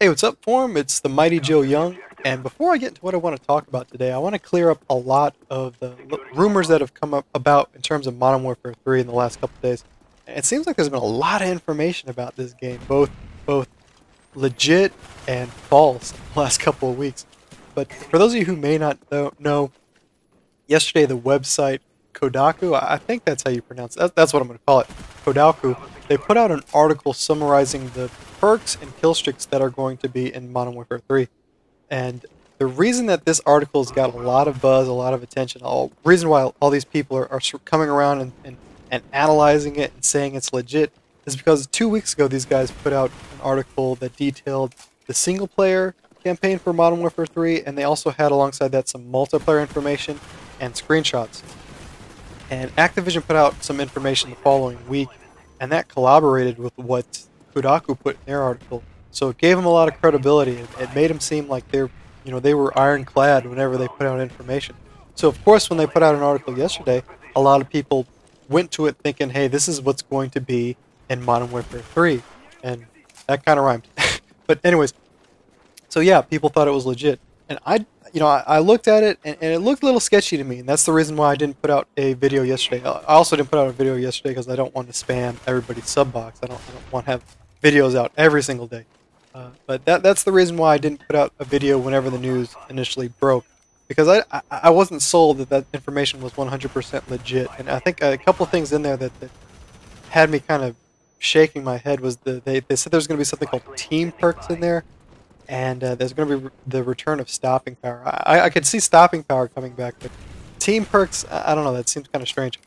Hey, what's up, Forum? It's the Mighty Joe Young, and before I get into what I want to talk about today, I want to clear up a lot of the rumors that have come up about in terms of Modern Warfare 3 in the last couple of days. And it seems like there's been a lot of information about this game, both legit and false in the last couple of weeks. But for those of you who may not know, yesterday the website Kodaku, I think that's how you pronounce it, that's what I'm going to call it, Kodaku, they put out an article summarizing the perks and kill streaks that are going to be in Modern Warfare 3. And the reason that this article has got a lot of buzz, a lot of attention, the reason why all these people are coming around and analyzing it and saying it's legit is because 2 weeks ago these guys put out an article that detailed the single player campaign for Modern Warfare 3, and they also had alongside that some multiplayer information and screenshots. And Activision put out some information the following week, and that collaborated with what Kodaku put in their article. So it gave them a lot of credibility. It made them seem like they were ironclad whenever they put out information. So of course, when they put out an article yesterday, a lot of people went to it thinking, hey, this is what's going to be in Modern Warfare 3. And that kind of rhymed. But anyways, so yeah, people thought it was legit. And I looked at it, and it looked a little sketchy to me, and that's the reason why I didn't put out a video yesterday. I also didn't put out a video yesterday because I don't want to spam everybody's sub box. I don't want to have videos out every single day. But that's the reason why I didn't put out a video whenever the news initially broke, because I wasn't sold that information was 100% legit. And I think a couple of things in there that had me kind of shaking my head was they said there's going to be something called team perks in there. And there's going to be the return of stopping power. I could see stopping power coming back, but team perks, I don't know, that seems kind of strange.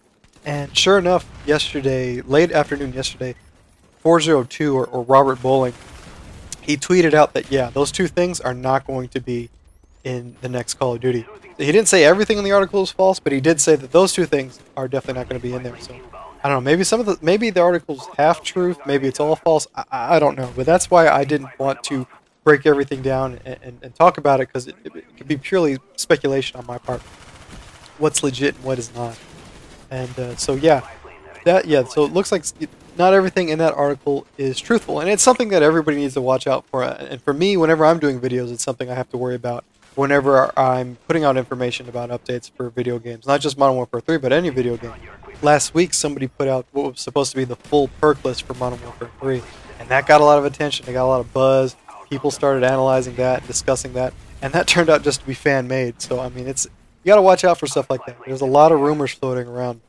And sure enough, yesterday, late afternoon yesterday, 402 or Robert Bowling, he tweeted out that, yeah, those two things are not going to be in the next Call of Duty. He didn't say everything in the article is false, but he did say that those two things are definitely not going to be in there. So I don't know, maybe the article's half truth, maybe it's all false. I don't know, but that's why I didn't want to break everything down and talk about it, because it could be purely speculation on my part, what's legit and what is not. And so it looks like not everything in that article is truthful, and it's something that everybody needs to watch out for. And for me, whenever I'm doing videos, it's something I have to worry about whenever I'm putting out information about updates for video games, not just Modern Warfare 3, but any video game. Last week, somebody put out what was supposed to be the full perk list for Modern Warfare 3, and that got a lot of attention. It got a lot of buzz. People started analyzing that and discussing that, and that turned out just to be fan-made. So, I mean, you got to watch out for stuff like that. There's a lot of rumors floating around.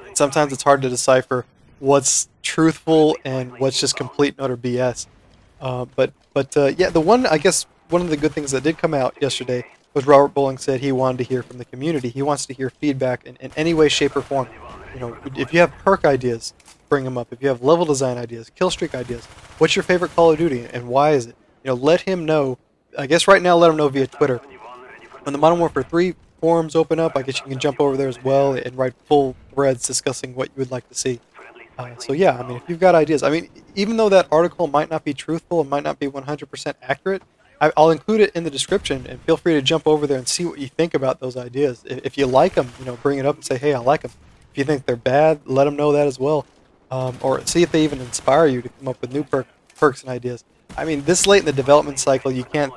And sometimes it's hard to decipher what's truthful and what's just complete and utter BS. I guess one of the good things that did come out yesterday was Robert Bowling said he wanted to hear from the community. He wants to hear feedback in any way, shape, or form. If you have perk ideas, bring them up. If you have level design ideas, kill streak ideas, what's your favorite Call of Duty and why is it? Let him know. I guess right now let him know via Twitter. When the Modern Warfare 3 forums open up, I guess you can jump over there as well and write full threads discussing what you would like to see. So yeah, I mean, if you've got ideas, I mean, even though that article might not be truthful and might not be 100% accurate, I'll include it in the description, and feel free to jump over there and see what you think about those ideas. If you like them, bring it up and say, hey, I like them. If you think they're bad, let them know that as well. Or see if they even inspire you to come up with new perks and ideas. I mean, this late in the development cycle, you can't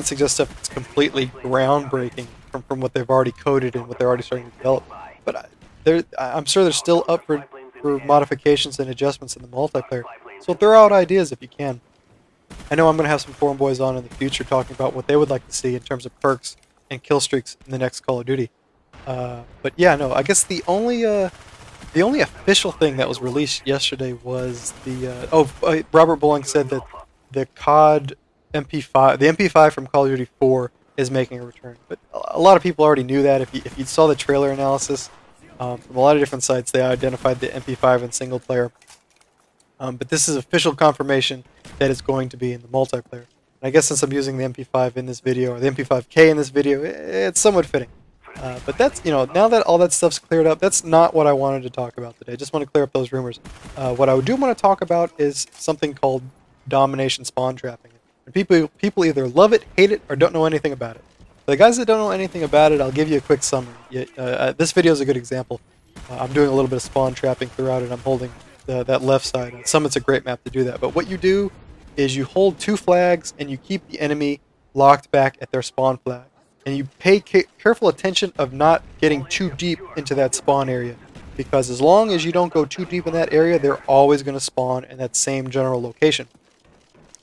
suggest stuff that's completely groundbreaking from what they've already coded and what they're already starting to develop. But I'm sure they're still up for modifications and adjustments in the multiplayer. So throw out ideas if you can. I know I'm going to have some forum boys on in the future talking about what they would like to see in terms of perks and kill streaks in the next Call of Duty. But yeah, no, I guess the only official thing that was released yesterday was Robert Bowling said that the COD MP5, the MP5 from Call of Duty 4 is making a return. But a lot of people already knew that. If you saw the trailer analysis from a lot of different sites, they identified the MP5 in single player. But this is official confirmation that it's going to be in the multiplayer. And I guess since I'm using the MP5 in this video, or the MP5K in this video, it's somewhat fitting. But that's, now that all that stuff's cleared up, that's not what I wanted to talk about today. I just want to clear up those rumors. What I do want to talk about is something called Domination spawn trapping. And people either love it, hate it, or don't know anything about it. For the guys that don't know anything about it, I'll give you a quick summary. This video is a good example. I'm doing a little bit of spawn trapping throughout it. I'm holding that left side. Summit's a great map to do that. But what you do is you hold 2 flags and you keep the enemy locked back at their spawn flag. And you pay careful attention of not getting too deep into that spawn area, because as long as you don't go too deep in that area, they're always going to spawn in that same general location.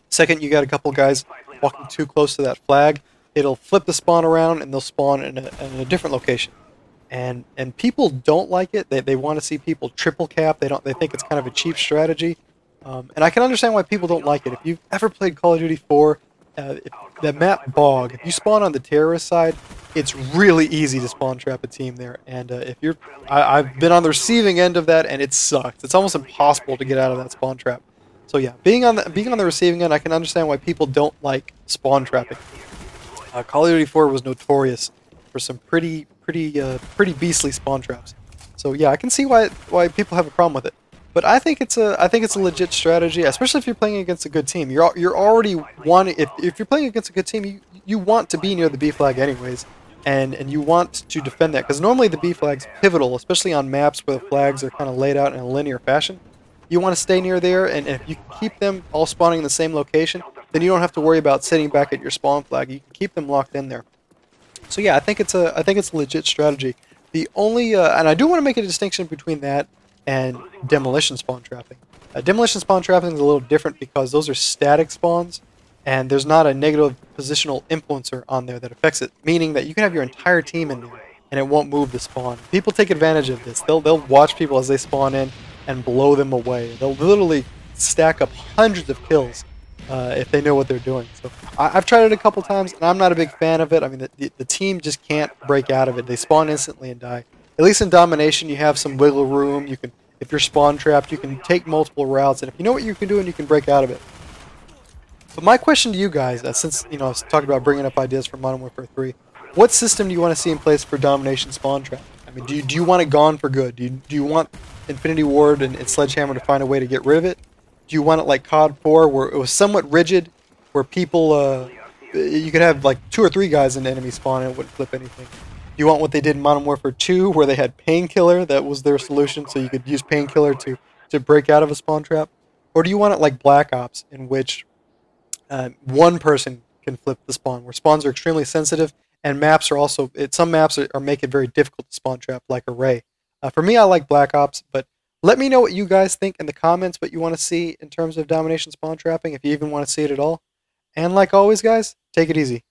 Second, you got a couple guys walking too close to that flag, it'll flip the spawn around and they'll spawn in a different location. And people don't like it. They want to see people triple cap. They think it's kind of a cheap strategy. And I can understand why people don't like it. If you've ever played Call of Duty 4, the map Bog, if you spawn on the terrorist side, it's really easy to spawn trap a team there. And if you're, I've been on the receiving end of that, and it sucks. It's almost impossible to get out of that spawn trap. So yeah, being on the receiving end, I can understand why people don't like spawn trapping. Call of Duty 4 was notorious for some pretty beastly spawn traps. So yeah, I can see why people have a problem with it. But I think it's a legit strategy, especially if you're playing against a good team. You're already wanting, if you're playing against a good team, you want to be near the B flag anyways, and you want to defend that, because normally the B flag's pivotal, especially on maps where the flags are kind of laid out in a linear fashion. You want to stay near there, and if you keep them all spawning in the same location, then you don't have to worry about sitting back at your spawn flag. You can keep them locked in there. So yeah, I think it's a legit strategy. The only and I do want to make a distinction between that and demolition spawn trapping. Demolition spawn trapping is a little different because those are static spawns, and there's not a negative positional influencer on there that affects it, meaning that you can have your entire team in there and it won't move the spawn. People take advantage of this. They'll watch people as they spawn in and blow them away. They'll literally stack up hundreds of kills if they know what they're doing. So I've tried it a couple times, and I'm not a big fan of it. I mean, the team just can't break out of it. They spawn instantly and die. At least in Domination, you have some wiggle room. You can, if you're spawn trapped, you can take multiple routes, and if you know what you can do, and you can break out of it. But my question to you guys, since I was talking about bringing up ideas for Modern Warfare 3, what system do you want to see in place for Domination spawn trap? I mean, do you want it gone for good? Do you want Infinity Ward and Sledgehammer to find a way to get rid of it? Do you want it like COD 4, where it was somewhat rigid, where people, you could have like 2 or 3 guys in enemy spawn and it wouldn't flip anything? You want what they did in Modern Warfare 2, where they had Painkiller, that was their solution, so you could use Painkiller to break out of a spawn trap? Or do you want it like Black Ops, in which one person can flip the spawn, where spawns are extremely sensitive, and maps are also, some maps are make it very difficult to spawn trap, like Array. For me, I like Black Ops, but let me know what you guys think in the comments, what you want to see in terms of Domination spawn trapping, if you even want to see it at all. And like always, guys, take it easy.